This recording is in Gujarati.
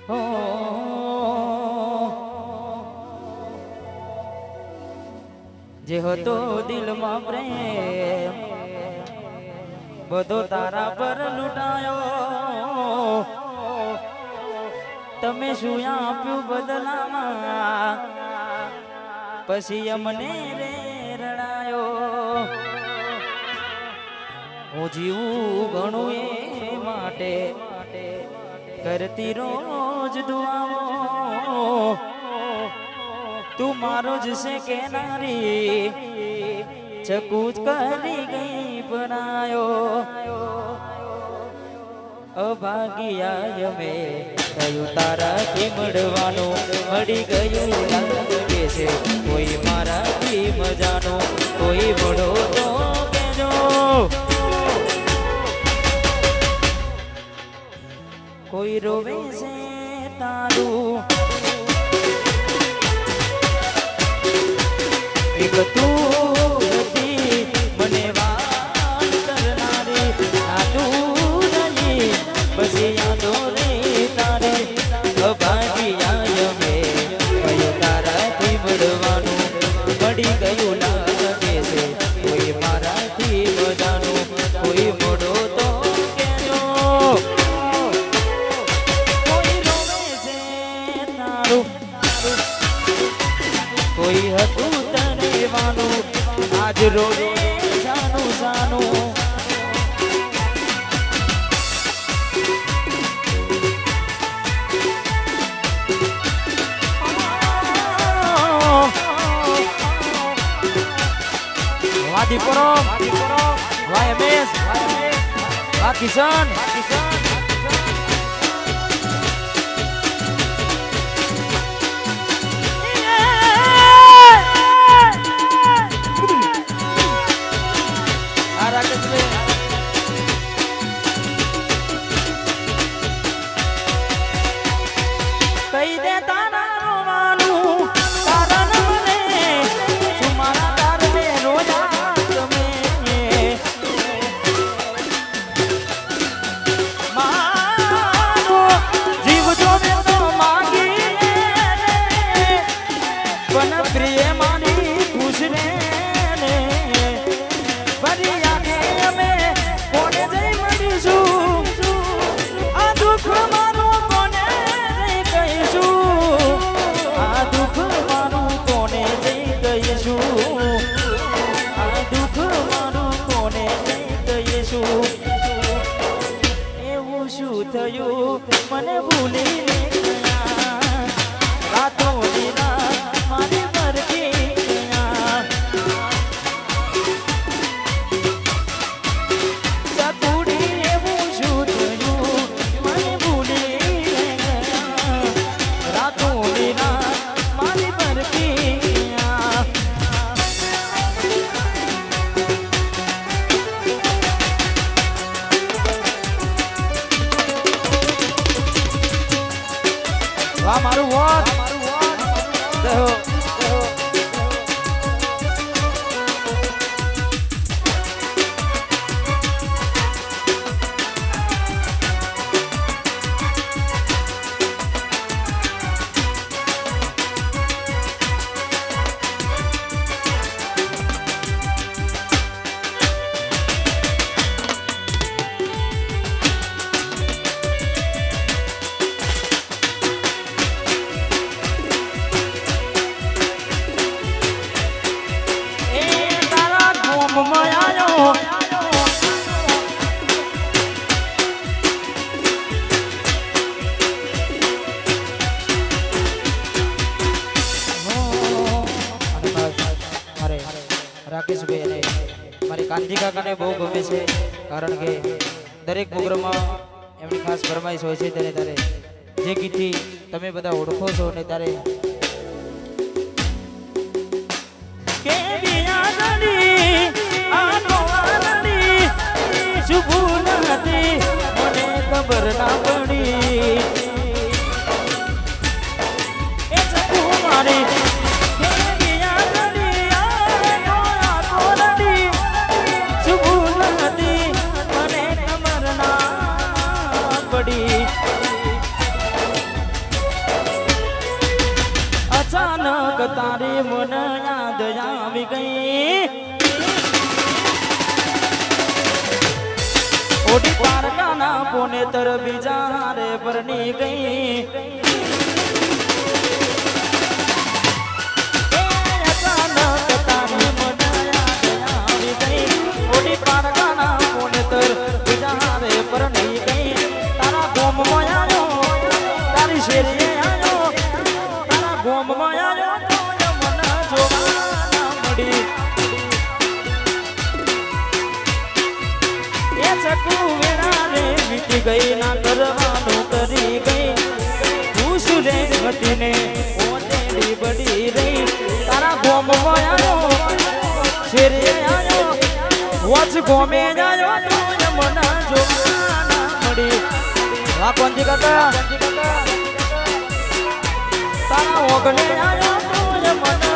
હો જે હતો દિલમાં પ્રેમ બધો તારા પર લૂંટાયો તમે શું આપ્યું બદલામાં પછી અમને રે રડાયો હું જીવું ઘણું એ માટે કરતી રોજ દુઆઓ તું મારો જ છે કેનારી ચકૂચ કરી ગઈ બનાયો અભાગ્યા મેં કયું તારાથી મળવાનું મળી ગયું લાગે છે કોઈ મારાથી મજાનું કોઈ મળો તો કેજો કોઈ રોવે છે તારું એક તું હતી મને વાત કરનારી આ તું નહીં પછી યાદો રે તારી અભાગ્યા મેં કયું તારાથી મળવાનું મળી ગયું લાગે છે કોઈ મારાથી મજાનું કોઈ મોડો તો કેજો કોઈ રોવે છે તારું કોઈ હતું આજ રોવે જાનું જાનું વાદીપુરો વાયમેસ વા કિશન કહી દે તારા રોવાનું તારા મને શું મારા તારને રોજા ગમે મારો જીવ જોવે તો માગી પણ પ્રિય માની ખુશ રે ફરી આગે અમે કોને જઈ મળીશું આ દુઃખ મારું કોને જઈ કહીશું આ દુઃખ મારું કોને જઈ કહીશું આ દુઃખ મારું કોને જઈ કહીશું એવું શું થયું મને ભૂલી ગયા રાતો દીના મારી મરકી ગયા ચતુડી એવું શું થયું મને ભૂલી ગયા રાતો દીના મારી મરકી ગયા વાહ મારું વોટ દેહો એ તારા ગોમમાં આયો મારે રાકેશભાઈ અને મારી કાંજી કાકાને બહુ ગમે છે કારણ કે દરેક પ્રોગ્રામમાં એમની ખાસ ફરમાઈશ હોય છે ત્યારે તારે જે ગીતથી તમે બધા ઓળખો છો ને ત્યારે કેવી આંગળી આનો આંગળી શુભું નથી મને ખબર ના પડી એ ચકુ મારી કેવી આંગળી આનો આંગળી શુભું નથી મને ખબર ના પડી તારી મન યાદ આવી ગઈ ઓડી પારકાના પોને તર બીજા રે પરણી ગઈ ગઈ ના કરવાનું કરી ગઈ ખુશ રે ઘટીને ઓટેડી બડી રહી તારા ગોમ આયો શેરે આયો વોચ ગોમે આયો તું મને જોવાના મળી આ કોંજી કાકા તારા ઓગણે આયો તું મને